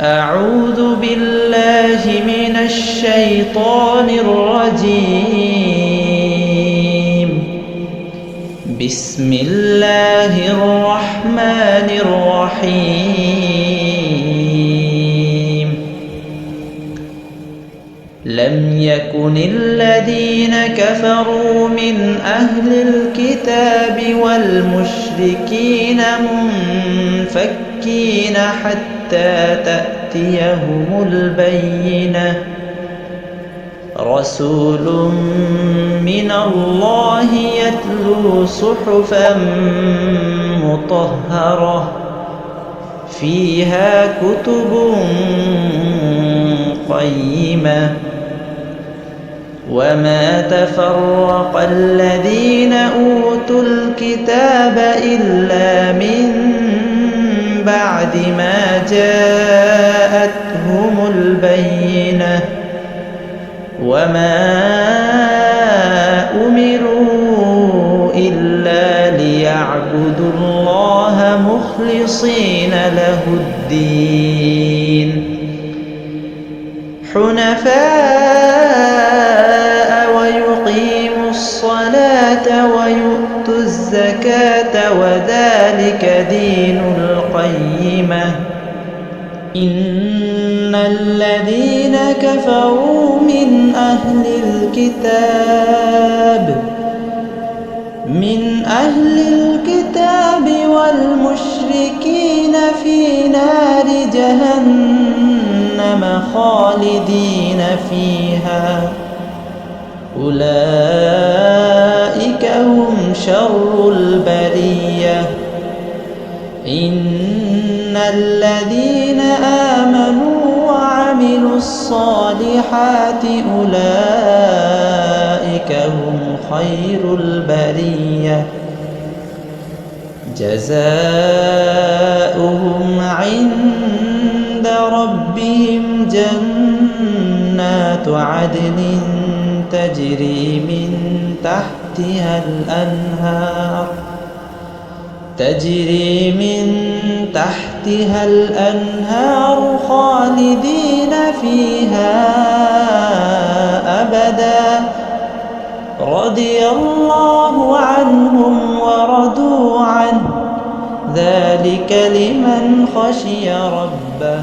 أعوذ بالله من الشيطان الرجيم. بسم الله الرحمن الرحيم. لم يكن الذين كفروا من أهل الكتاب والمشركين منفكين حتى تأتيهم البينة. رسول من الله يتلو صحفا مطهرة فيها كتب قيمة. وما تفرق الذين أوتوا الكتاب إلا من بعد ما جاءتهم البينة. وما أمروا إلا ليعبدوا الله مخلصين له الدين حنفاء ويقيموا الصلاة ويؤتوا الزكاة وذلك دين القيمة. إن الذين كفروا من أهل الكتاب والمشركين في نار جهنم خالدين فيها أولئك هم شر البرية. إن الذين آمنوا وعملوا الصالحات أولئك هم خير البرية. جزاؤهم عند ربهم جنات عدن تجري من تحتها الأنهار خالدين فيها أبدا. رضي الله عنهم ورضوا عنه ذلك لمن خشي ربه.